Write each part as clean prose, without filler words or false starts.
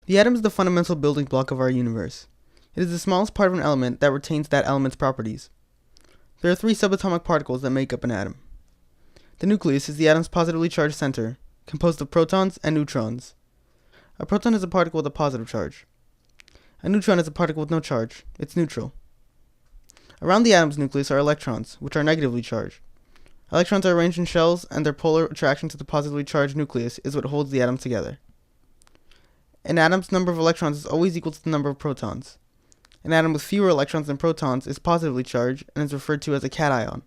The atom is the fundamental building block of our universe. It is the smallest part of an element that retains that element's properties. There are three subatomic particles that make up an atom. The nucleus is the atom's positively charged center, composed of protons and neutrons. A proton is a particle with a positive charge. A neutron is a particle with no charge. It's neutral. Around the atom's nucleus are electrons, which are negatively charged. Electrons are arranged in shells, and their polar attraction to the positively charged nucleus is what holds the atom together. An atom's number of electrons is always equal to the number of protons. An atom with fewer electrons than protons is positively charged and is referred to as a cation.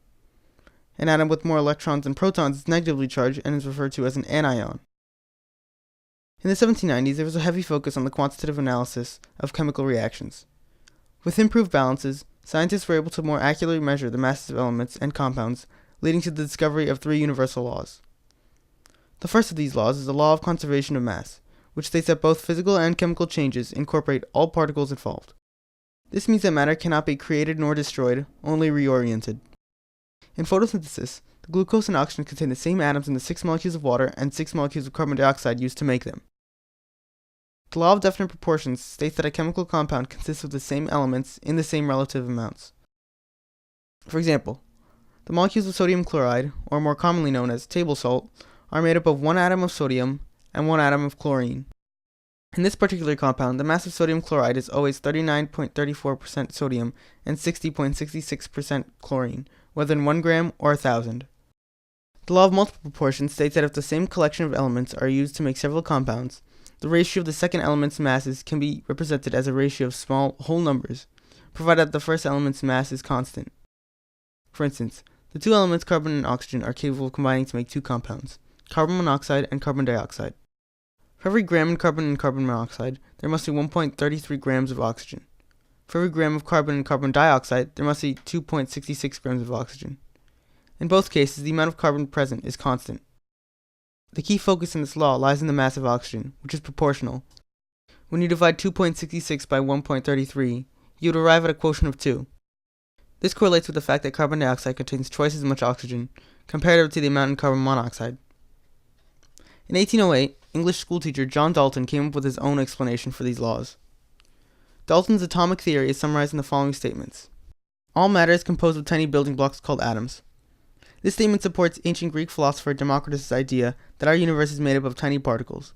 An atom with more electrons than protons is negatively charged and is referred to as an anion. In the 1790s, there was a heavy focus on the quantitative analysis of chemical reactions. With improved balances, scientists were able to more accurately measure the masses of elements and compounds, leading to the discovery of three universal laws. The first of these laws is the law of conservation of mass, which states that both physical and chemical changes incorporate all particles involved. This means that matter cannot be created nor destroyed, only reoriented. In photosynthesis, the glucose and oxygen contain the same atoms in the 6 molecules of water and 6 molecules of carbon dioxide used to make them. The law of definite proportions states that a chemical compound consists of the same elements in the same relative amounts. For example, the molecules of sodium chloride, or more commonly known as table salt, are made up of 1 atom of sodium and 1 atom of chlorine. In this particular compound, the mass of sodium chloride is always 39.34% sodium and 60.66% chlorine, whether in 1 gram or 1,000. The law of multiple proportions states that if the same collection of elements are used to make several compounds, the ratio of the second element's masses can be represented as a ratio of small whole numbers, provided that the first element's mass is constant. For instance, the two elements carbon and oxygen are capable of combining to make two compounds, carbon monoxide and carbon dioxide. For every gram of carbon and carbon monoxide, there must be 1.33 grams of oxygen. For every gram of carbon and carbon dioxide, there must be 2.66 grams of oxygen. In both cases, the amount of carbon present is constant. The key focus in this law lies in the mass of oxygen, which is proportional. When you divide 2.66 by 1.33, you would arrive at a quotient of 2. This correlates with the fact that carbon dioxide contains twice as much oxygen, comparative to the amount in carbon monoxide. In 1808, English schoolteacher John Dalton came up with his own explanation for these laws. Dalton's atomic theory is summarized in the following statements. All matter is composed of tiny building blocks called atoms. This statement supports ancient Greek philosopher Democritus' idea that our universe is made up of tiny particles.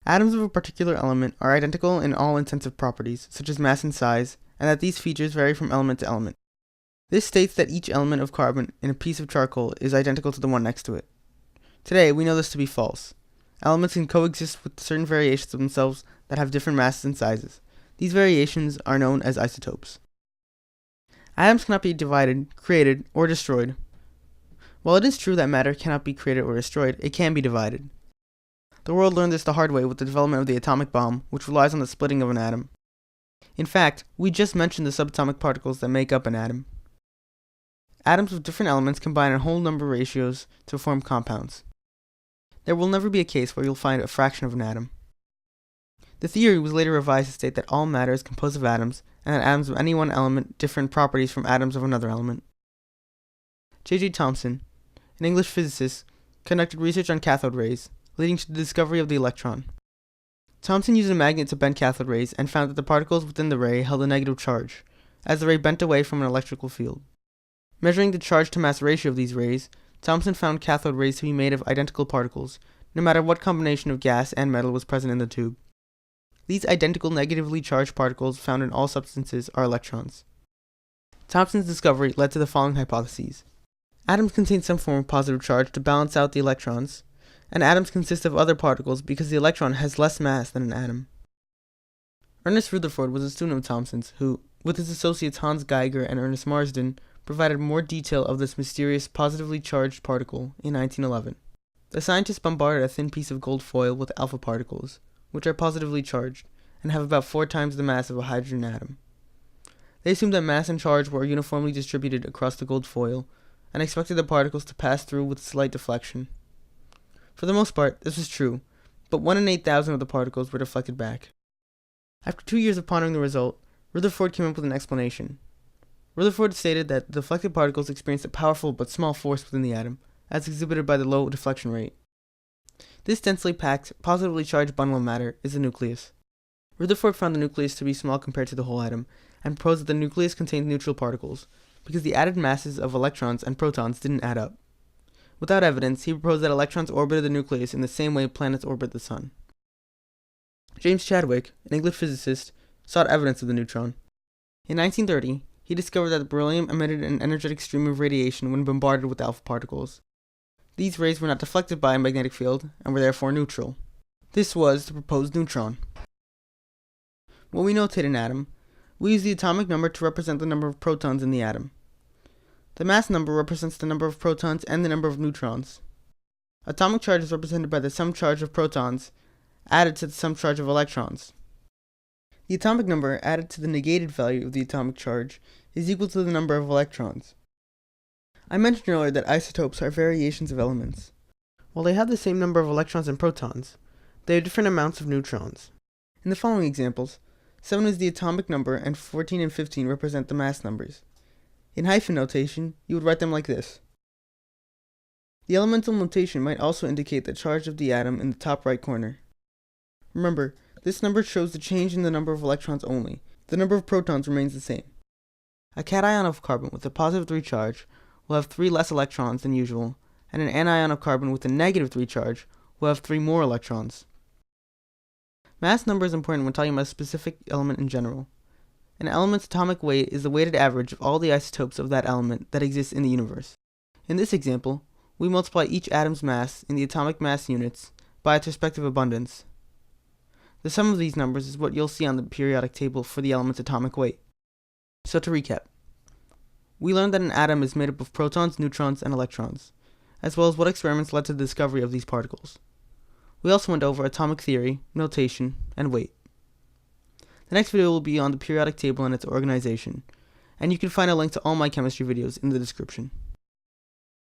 Atoms of a particular element are identical in all intensive properties, such as mass and size, and that these features vary from element to element. This states that each element of carbon in a piece of charcoal is identical to the one next to it. Today, we know this to be false. Elements can coexist with certain variations of themselves that have different masses and sizes. These variations are known as isotopes. Atoms cannot be divided, created, or destroyed. While it is true that matter cannot be created or destroyed, it can be divided. The world learned this the hard way with the development of the atomic bomb, which relies on the splitting of an atom. In fact, we just mentioned the subatomic particles that make up an atom. Atoms with different elements combine in whole number ratios to form compounds. There will never be a case where you'll find a fraction of an atom. The theory was later revised to state that all matter is composed of atoms, and that atoms of any one element differ in properties from atoms of another element. G Thompson, an English physicist, conducted research on cathode rays, leading to the discovery of the electron. Thomson used a magnet to bend cathode rays and found that the particles within the ray held a negative charge, as the ray bent away from an electrical field. Measuring the charge-to-mass ratio of these rays, Thomson found cathode rays to be made of identical particles, no matter what combination of gas and metal was present in the tube. These identical negatively charged particles found in all substances are electrons. Thomson's discovery led to the following hypotheses. Atoms contain some form of positive charge to balance out the electrons, and atoms consist of other particles because the electron has less mass than an atom. Ernest Rutherford was a student of Thomson's who, with his associates Hans Geiger and Ernest Marsden, provided more detail of this mysterious positively charged particle in 1911. The scientists bombarded a thin piece of gold foil with alpha particles, which are positively charged, and have about 4 times the mass of a hydrogen atom. They assumed that mass and charge were uniformly distributed across the gold foil, and expected the particles to pass through with slight deflection. For the most part, this was true, but 1 in 8,000 of the particles were deflected back. After 2 years of pondering the result, Rutherford came up with an explanation. Rutherford stated that the deflected particles experienced a powerful but small force within the atom, as exhibited by the low deflection rate. This densely packed, positively charged bundle of matter is the nucleus. Rutherford found the nucleus to be small compared to the whole atom, and proposed that the nucleus contained neutral particles, because the added masses of electrons and protons didn't add up. Without evidence, he proposed that electrons orbited the nucleus in the same way planets orbit the sun. James Chadwick, an English physicist, sought evidence of the neutron. In 1930, he discovered that beryllium emitted an energetic stream of radiation when bombarded with alpha particles. These rays were not deflected by a magnetic field, and were therefore neutral. This was the proposed neutron. When we notate an atom, we use the atomic number to represent the number of protons in the atom. The mass number represents the number of protons and the number of neutrons. Atomic charge is represented by the sum charge of protons added to the sum charge of electrons. The atomic number added to the negated value of the atomic charge is equal to the number of electrons. I mentioned earlier that isotopes are variations of elements. While they have the same number of electrons and protons, they have different amounts of neutrons. In the following examples, 7 is the atomic number and 14 and 15 represent the mass numbers. In hyphen notation, you would write them like this. The elemental notation might also indicate the charge of the atom in the top right corner. Remember, this number shows the change in the number of electrons only. The number of protons remains the same. A cation of carbon with a positive 3 charge will have 3 less electrons than usual, and an anion of carbon with a negative 3 charge will have 3 more electrons. Mass number is important when talking about a specific element in general. An element's atomic weight is the weighted average of all the isotopes of that element that exists in the universe. In this example, we multiply each atom's mass in the atomic mass units by its respective abundance. The sum of these numbers is what you'll see on the periodic table for the element's atomic weight. So to recap, we learned that an atom is made up of protons, neutrons, and electrons, as well as what experiments led to the discovery of these particles. We also went over atomic theory, notation, and weight. The next video will be on the periodic table and its organization, and you can find a link to all my chemistry videos in the description.